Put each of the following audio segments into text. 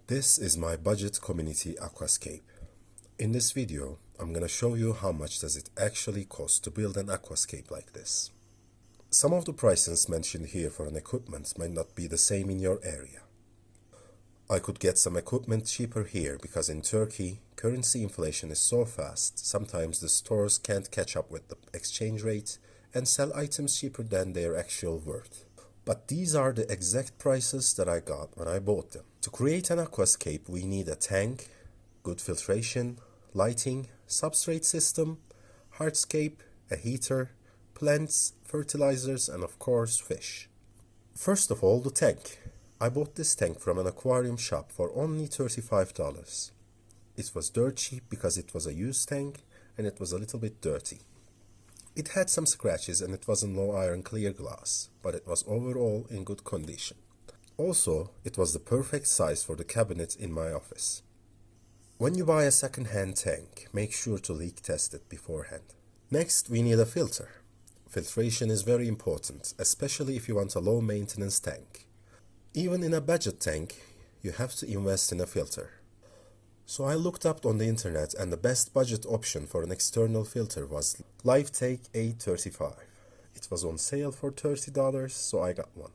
This is my Budget Community Aquascape. In this video, I'm going to show you how much does it actually cost to build an aquascape like this. Some of the prices mentioned here for an equipment might not be the same in your area. I could get some equipment cheaper here because in Turkey, currency inflation is so fast, sometimes the stores can't catch up with the exchange rate and sell items cheaper than their actual worth. But these are the exact prices that I got when I bought them. To create an aquascape, we need a tank, good filtration, lighting, substrate system, hardscape, a heater, plants, fertilizers, and of course fish. First of all, the tank. I bought this tank from an aquarium shop for only $35. It was dirt cheap because it was a used tank and it was a little bit dirty. It had some scratches and it wasn't low iron clear glass, but it was overall in good condition. Also, it was the perfect size for the cabinet in my office. When you buy a second-hand tank, make sure to leak test it beforehand. Next, we need a filter. Filtration is very important, especially if you want a low maintenance tank. Even in a budget tank, you have to invest in a filter. So I looked up on the internet and the best budget option for an external filter was LifeTake A35. It was on sale for $30, so I got one.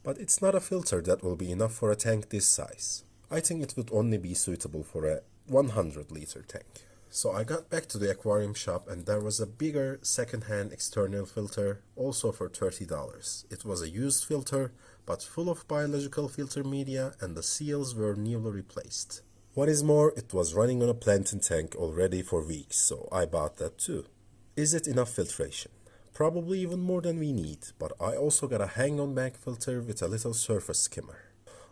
But it's not a filter that will be enough for a tank this size. I think it would only be suitable for a 100-liter tank. So I got back to the aquarium shop and there was a bigger second-hand external filter also for $30. It was a used filter but full of biological filter media and the seals were newly replaced. What is more, it was running on a planting tank already for weeks, so I bought that too. Is it enough filtration? Probably even more than we need, but I also got a hang-on bag filter with a little surface skimmer.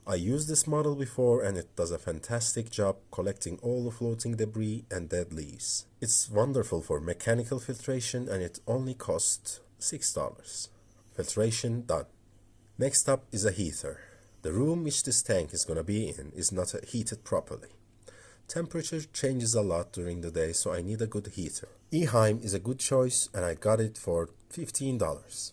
I used this model before and it does a fantastic job collecting all the floating debris and dead leaves. It's wonderful for mechanical filtration and it only costs $6. Filtration done. Next up is a heater. The room which this tank is going to be in is not heated properly. Temperature changes a lot during the day, so I need a good heater. Eheim is a good choice and I got it for $15.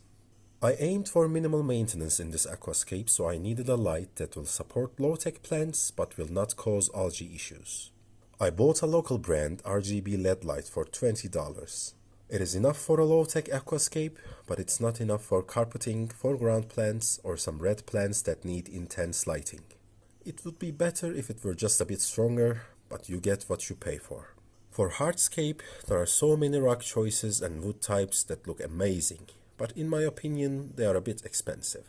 I aimed for minimal maintenance in this aquascape, so I needed a light that will support low-tech plants but will not cause algae issues. I bought a local brand RGB LED light for $20. It is enough for a low-tech aquascape, but it's not enough for carpeting, foreground plants, or some red plants that need intense lighting. It would be better if it were just a bit stronger, but you get what you pay for. For hardscape, there are so many rock choices and wood types that look amazing, but in my opinion, they are a bit expensive.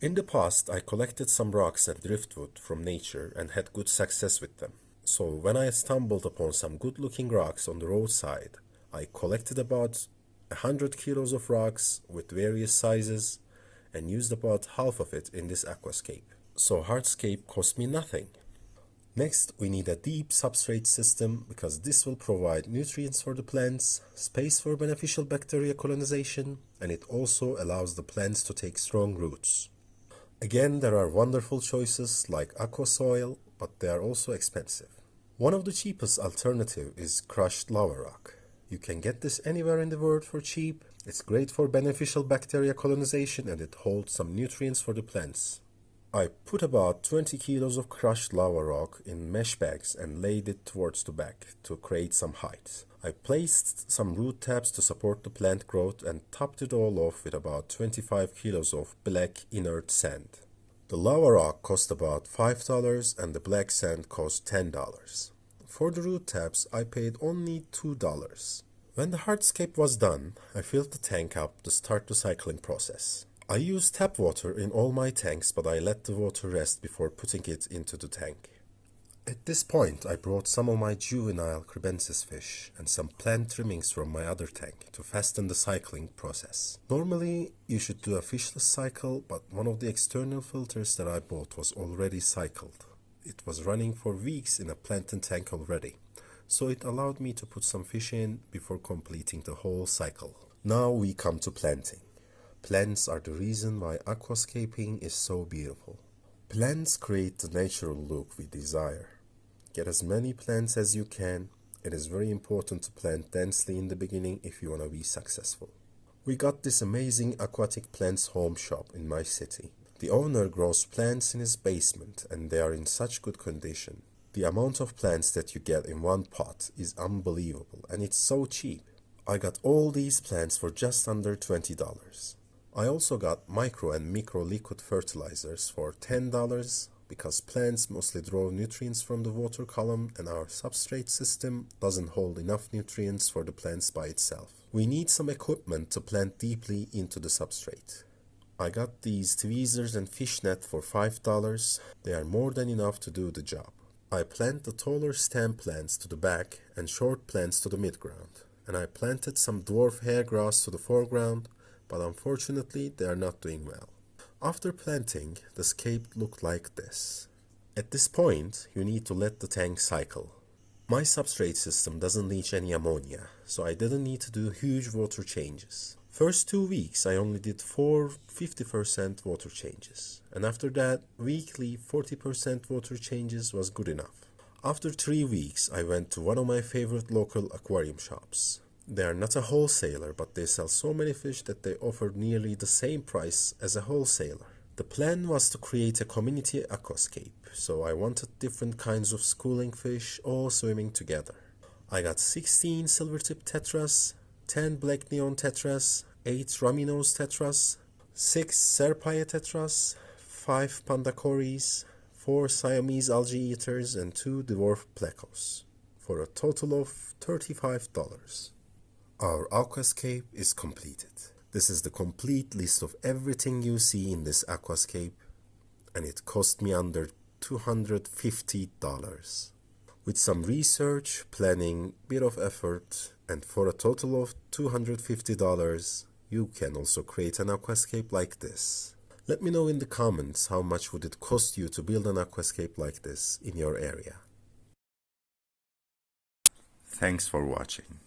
In the past, I collected some rocks and driftwood from nature and had good success with them. So when I stumbled upon some good-looking rocks on the roadside, I collected about 100 kilos of rocks with various sizes and used about half of it in this aquascape. So hardscape cost me nothing. Next, we need a deep substrate system because this will provide nutrients for the plants, space for beneficial bacteria colonization, and it also allows the plants to take strong roots. Again, there are wonderful choices like aqua soil, but they are also expensive. One of the cheapest alternatives is crushed lava rock. You can get this anywhere in the world for cheap. It's great for beneficial bacteria colonization and it holds some nutrients for the plants. I put about 20 kilos of crushed lava rock in mesh bags and laid it towards the back to create some height. I placed some root tabs to support the plant growth and topped it all off with about 25 kilos of black inert sand. The lava rock cost about $5 and the black sand cost $10. For the root tabs, I paid only $2. When the hardscape was done, I filled the tank up to start the cycling process. I used tap water in all my tanks, but I let the water rest before putting it into the tank. At this point, I brought some of my juvenile cribensis fish and some plant trimmings from my other tank to fasten the cycling process. Normally, you should do a fishless cycle, but one of the external filters that I bought was already cycled. It was running for weeks in a planting tank already, so it allowed me to put some fish in before completing the whole cycle. Now we come to planting. Plants are the reason why aquascaping is so beautiful. Plants create the natural look we desire. Get as many plants as you can. It is very important to plant densely in the beginning if you want to be successful. We got this amazing aquatic plants home shop in my city. The owner grows plants in his basement and they are in such good condition. The amount of plants that you get in one pot is unbelievable and it's so cheap. I got all these plants for just under $20. I also got micro and micro liquid fertilizers for $10 because plants mostly draw nutrients from the water column and our substrate system doesn't hold enough nutrients for the plants by itself. We need some equipment to plant deeply into the substrate. I got these tweezers and fishnet for $5. They are more than enough to do the job. I plant the taller stem plants to the back and short plants to the midground. And I planted some dwarf hairgrass to the foreground, but unfortunately they are not doing well. After planting, the scape looked like this. At this point, you need to let the tank cycle. My substrate system doesn't leach any ammonia, so I didn't need to do huge water changes. First 2 weeks I only did 4 50% water changes, and after that, weekly 40% water changes was good enough. After 3 weeks, I went to one of my favorite local aquarium shops. They are not a wholesaler, but they sell so many fish that they offered nearly the same price as a wholesaler. The plan was to create a community aquascape, so I wanted different kinds of schooling fish all swimming together. I got 16 silver-tip tetras, 10 black neon tetras, 8 rummy nose tetras, 6 serpia tetras, 5 pandacories, 4 Siamese algae eaters, and 2 dwarf plecos, for a total of $35. Our aquascape is completed. This is the complete list of everything you see in this aquascape, and it cost me under $250. With some research, planning, bit of effort, and for a total of $250, you can also create an aquascape like this. Let me know in the comments how much would it cost you to build an aquascape like this in your area. Thanks for watching.